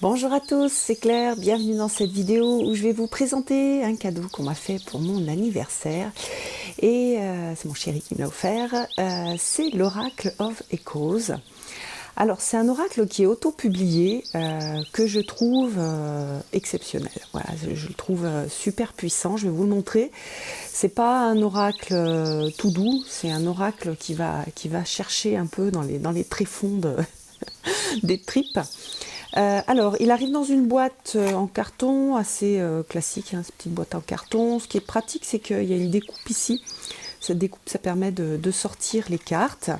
Bonjour à tous, c'est Claire, bienvenue dans cette vidéo où je vais vous présenter un cadeau qu'on m'a fait pour mon anniversaire et c'est mon chéri qui me l'a offert, c'est l'Oracle of Echoes. Alors c'est un oracle qui est auto-publié que je trouve exceptionnel, voilà, je le trouve super puissant, je vais vous le montrer. C'est pas un oracle tout doux, c'est un oracle qui va chercher un peu dans les tréfonds des tripes. Alors, il arrive dans une boîte en carton assez classique, hein, cette petite boîte en carton. Ce qui est pratique, c'est qu'il y a une découpe ici. Cette découpe, ça permet de sortir les cartes.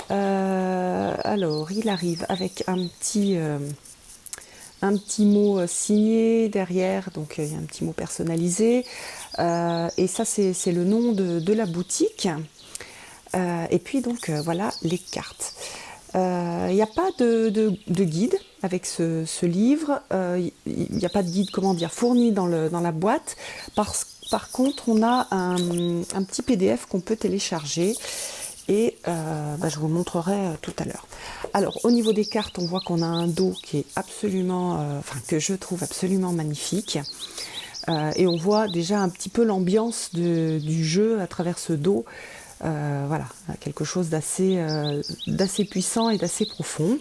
Alors, il arrive avec un petit mot signé derrière, donc il y a un petit mot personnalisé. Et ça, c'est le nom de la boutique. Et puis, donc, voilà les cartes. Il n'y a pas de guide avec ce livre, il n'y a pas de guide, comment dire, fourni dans la boîte. Par contre, on a un petit PDF qu'on peut télécharger et je vous le montrerai tout à l'heure. Alors, au niveau des cartes, on voit qu'on a un dos qui est absolument, que je trouve absolument magnifique. Et on voit déjà un petit peu l'ambiance du jeu à travers ce dos. Voilà, quelque chose d'assez puissant et d'assez profond.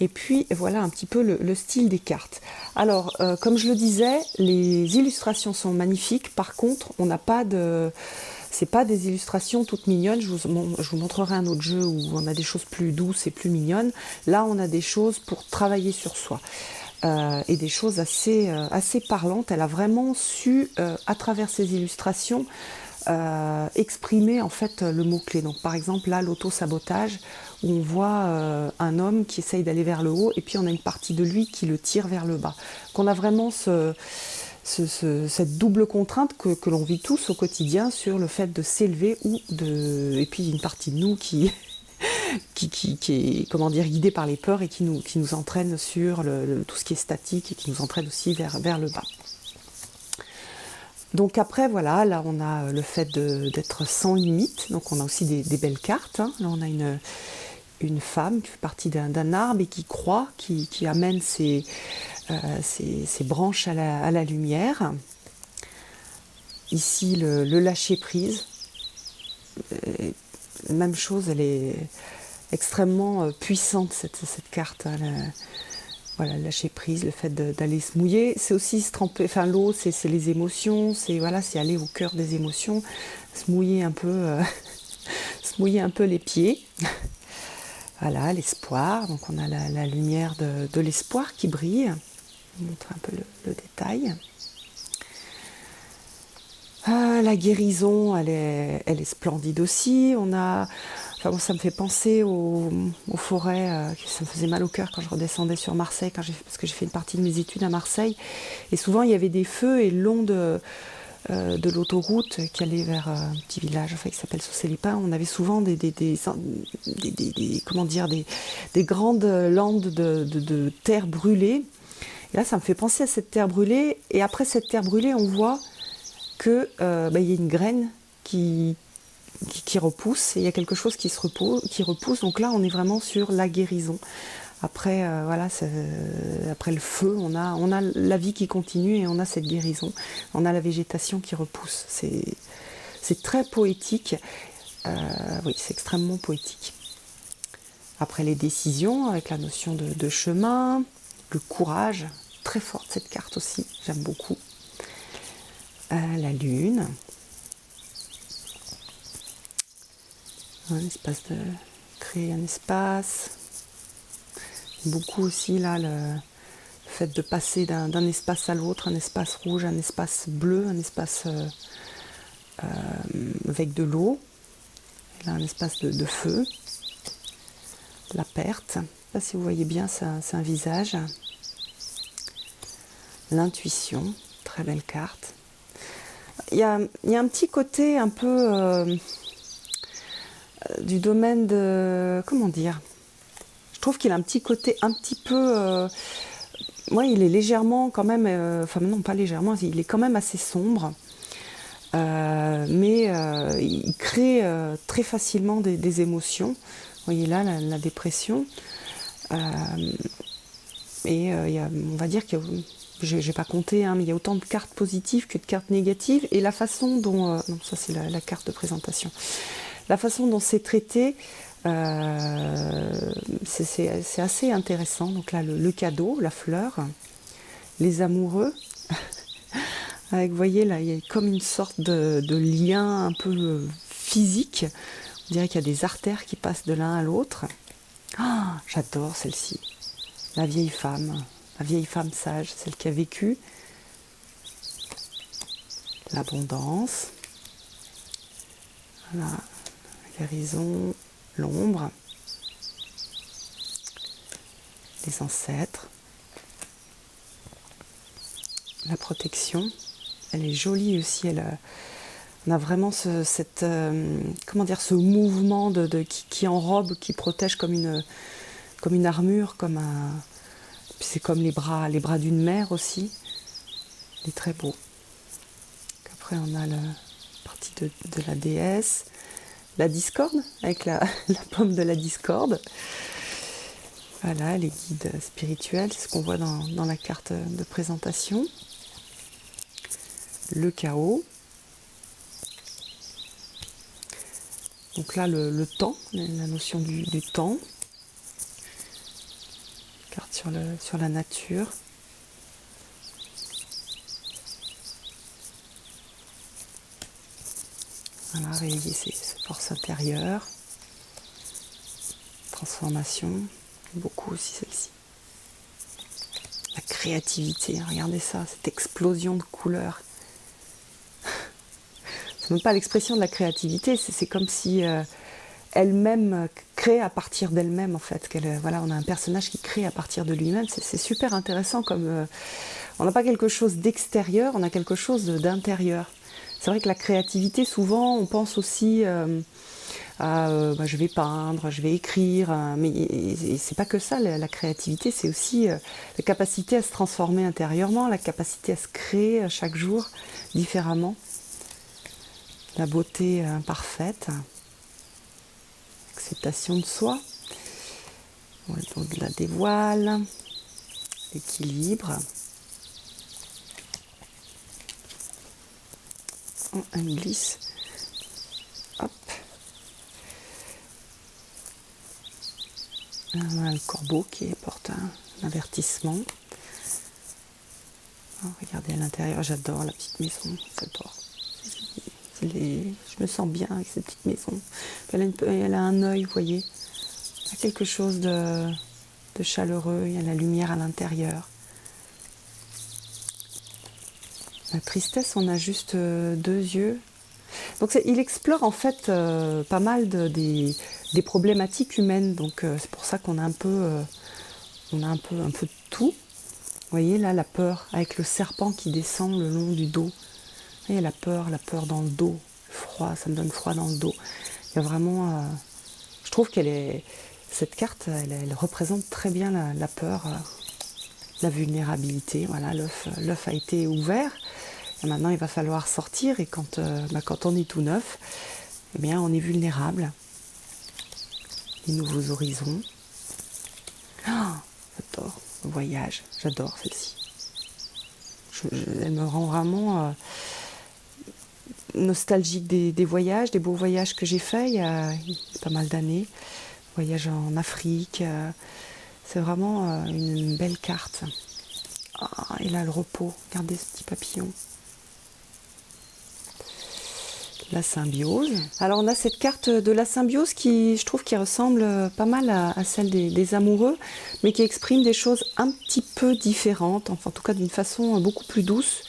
Et puis voilà un petit peu le style des cartes. Alors, comme je le disais, les illustrations sont magnifiques. Par contre, on n'a pas de... C'est pas des illustrations toutes mignonnes. Je vous montrerai un autre jeu où on a des choses plus douces et plus mignonnes. Là, on a des choses pour travailler sur soi. Et des choses assez parlantes. Elle a vraiment su, à travers ces illustrations, exprimer en fait le mot-clé. Donc par exemple là, l'auto-sabotage, où on voit un homme qui essaye d'aller vers le haut et puis on a une partie de lui qui le tire vers le bas. Qu'on a vraiment cette double contrainte que l'on vit tous au quotidien sur le fait de s'élever et puis une partie de nous qui est, comment dire, guidée par les peurs et qui nous entraîne sur tout ce qui est statique et qui nous entraîne aussi vers le bas. Donc après, voilà, là on a le fait d'être sans limite, donc on a aussi des belles cartes, hein. Là on a une femme qui fait partie d'un arbre et qui croît, qui amène ses branches à la lumière. Ici le lâcher prise, même chose, elle est extrêmement puissante cette carte, hein. Voilà, lâcher prise, le fait d'aller se mouiller, c'est aussi se tremper, enfin l'eau, c'est les émotions, c'est aller au cœur des émotions, se mouiller un peu, se mouiller un peu les pieds. Voilà, l'espoir, donc on a la lumière de l'espoir qui brille. Je vais vous montrer un peu le détail. La guérison, elle est splendide aussi. On a... Enfin bon, ça me fait penser aux forêts, ça me faisait mal au cœur quand je redescendais sur Marseille, parce que j'ai fait une partie de mes études à Marseille. Et souvent, il y avait des feux et le long de l'autoroute qui allait vers un petit village qui s'appelle Saucé-les-Pins, on avait souvent des grandes landes de terre brûlée. Et là, ça me fait penser à cette terre brûlée. Et après cette terre brûlée, on voit que y a une graine qui repousse, et il y a quelque chose qui repousse. Donc là, on est vraiment sur la guérison. Après, après le feu, on a la vie qui continue et on a cette guérison. On a la végétation qui repousse. C'est très poétique. Oui, c'est extrêmement poétique. Après les décisions, avec la notion de chemin, le courage, très forte cette carte aussi, j'aime beaucoup. La lune. Un espace de créer un espace. Beaucoup aussi là le fait de passer d'un espace à l'autre, un espace rouge, un espace bleu, un espace avec de l'eau, là un espace de feu, la perte. Là, si vous voyez bien, c'est un visage. L'intuition, très belle carte. Il y a un petit côté un peu du domaine de... Comment dire ? Je trouve qu'il a un petit côté un petit peu... il est légèrement quand même... enfin non, pas légèrement, il est quand même assez sombre. Mais il crée très facilement des émotions. Vous voyez là, la dépression. Et on va dire qu'il y a, je n'ai pas compté, hein, mais il y a autant de cartes positives que de cartes négatives. Et la façon dont... non, ça c'est la carte de présentation. La façon dont c'est traité, c'est assez intéressant. Donc là, le cadeau, la fleur, les amoureux. Avec, vous voyez, là, il y a comme une sorte de lien un peu physique. On dirait qu'il y a des artères qui passent de l'un à l'autre. Ah, j'adore celle-ci. La vieille femme sage, celle qui a vécu. L'abondance. Voilà. La guérison, l'ombre. Les ancêtres. La protection. Elle est jolie aussi. On a vraiment comment dire, ce mouvement qui enrobe, qui protège comme une armure, c'est comme les bras d'une mère aussi. Il est très beau. Après on a la partie de la déesse, la discorde, avec la pomme de la discorde. Voilà, les guides spirituels, c'est ce qu'on voit dans la carte de présentation. Le chaos. Donc là, le temps, la notion du temps. Carte sur la nature. Voilà, réveiller ses forces intérieures. Transformation. Beaucoup aussi celle-ci. La créativité, regardez ça, cette explosion de couleurs. C'est même pas l'expression de la créativité, c'est comme si elle-même crée à partir d'elle-même en fait. Voilà, on a un personnage qui crée à partir de lui-même. C'est super intéressant comme on n'a pas quelque chose d'extérieur, on a quelque chose d'intérieur. C'est vrai que la créativité, souvent, on pense aussi je vais peindre, je vais écrire, mais c'est pas que ça. La créativité, c'est aussi la capacité à se transformer intérieurement, la capacité à se créer chaque jour différemment. La beauté imparfaite, acceptation de soi, donc la dévoile, l'équilibre, un glisse, hop, le corbeau qui porte un avertissement. Oh, regardez à l'intérieur, j'adore la petite maison, j'adore. Je me sens bien avec cette petite maison. Elle a un œil, vous voyez. Il y a quelque chose de chaleureux, il y a la lumière à l'intérieur. La tristesse, on a juste deux yeux. Donc il explore en fait pas mal des problématiques humaines. Donc c'est pour ça qu'on a un peu de tout. Vous voyez là, la peur avec le serpent qui descend le long du dos. Et la peur dans le dos, le froid, ça me donne froid dans le dos. Il y a vraiment, je trouve cette carte, elle représente très bien la peur, la vulnérabilité. Voilà, l'œuf a été ouvert, et maintenant il va falloir sortir. Et quand on est tout neuf, eh bien on est vulnérable. Les nouveaux horizons. Oh, j'adore le voyage, j'adore celle-ci. Elle me rend vraiment nostalgique des voyages, des beaux voyages que j'ai faits il y a pas mal d'années. Voyage en Afrique, c'est vraiment une belle carte. Ah, et là le repos, regardez ce petit papillon. La symbiose. Alors on a cette carte de la symbiose qui, je trouve, qui ressemble pas mal à celle des amoureux, mais qui exprime des choses un petit peu différentes, enfin en tout cas d'une façon beaucoup plus douce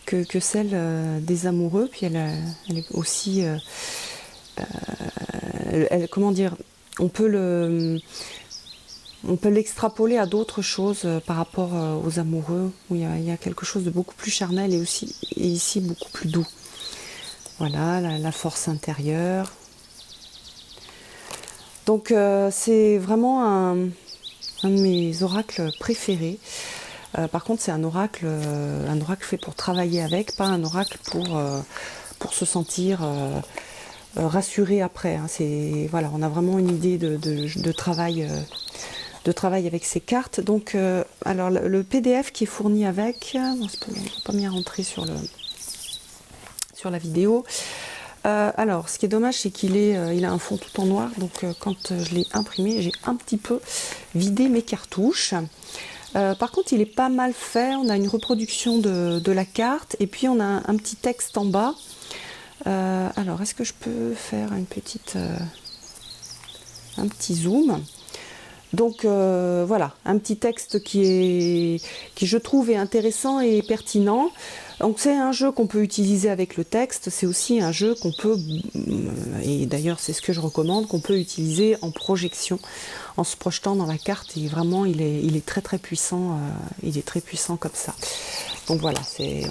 que celle des amoureux. Puis elle est aussi, comment dire, on peut l'extrapoler à d'autres choses par rapport aux amoureux, où il y a quelque chose de beaucoup plus charnel et ici beaucoup plus doux. Voilà, la force intérieure. Donc c'est vraiment un de mes oracles préférés. Par contre, c'est un oracle fait pour travailler avec, pas un oracle pour se sentir rassuré après. Hein. Voilà, on a vraiment une idée de travail de travail avec ces cartes. Donc, alors le PDF qui est fourni avec, on ne va pas bien rentrer sur la vidéo. Alors, ce qui est dommage, c'est il a un fond tout en noir. Donc, quand je l'ai imprimé, j'ai un petit peu vidé mes cartouches. Par contre, il est pas mal fait. On a une reproduction de la carte et puis on a un petit texte en bas. Alors, est-ce que je peux faire un petit zoom? Donc voilà, un petit texte qui je trouve est intéressant et pertinent. Donc c'est un jeu qu'on peut utiliser avec le texte, c'est aussi un jeu qu'on peut, et d'ailleurs c'est ce que je recommande, qu'on peut utiliser en projection, en se projetant dans la carte, et vraiment il est très très puissant, il est très puissant comme ça. Donc voilà,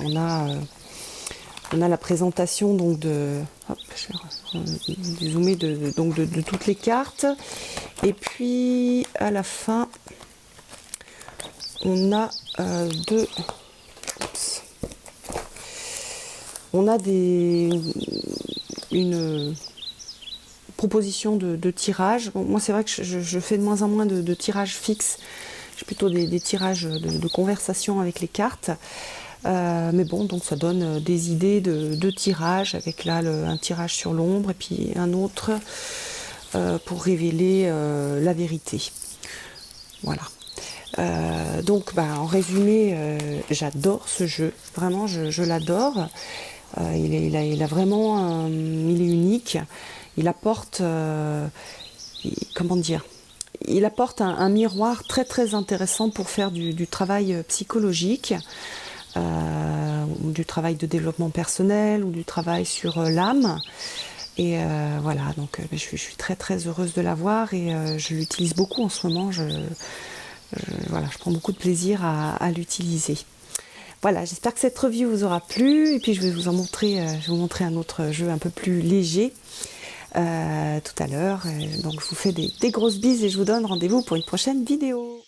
on a la présentation donc de, hop, je vais zoomer de toutes les cartes, et puis à la fin on a une proposition de tirage. Bon, moi c'est vrai que je fais de moins en moins de tirages fixes, j'ai plutôt des tirages de conversation avec les cartes. Mais bon, donc ça donne des idées de tirage, avec là un tirage sur l'ombre et puis un autre pour révéler la vérité. Voilà. Donc en résumé, j'adore ce jeu, vraiment je l'adore. Il a vraiment, il est unique. Il apporte, comment dire, il apporte un miroir très très intéressant pour faire du travail psychologique. Ou du travail de développement personnel ou du travail sur l'âme, et voilà, donc je suis très très heureuse de l'avoir, et je l'utilise beaucoup en ce moment. Voilà, je prends beaucoup de plaisir à l'utiliser. Voilà, j'espère que cette review vous aura plu, et puis je vais vous montrer un autre jeu un peu plus léger tout à l'heure. Donc je vous fais des grosses bises et je vous donne rendez-vous pour une prochaine vidéo.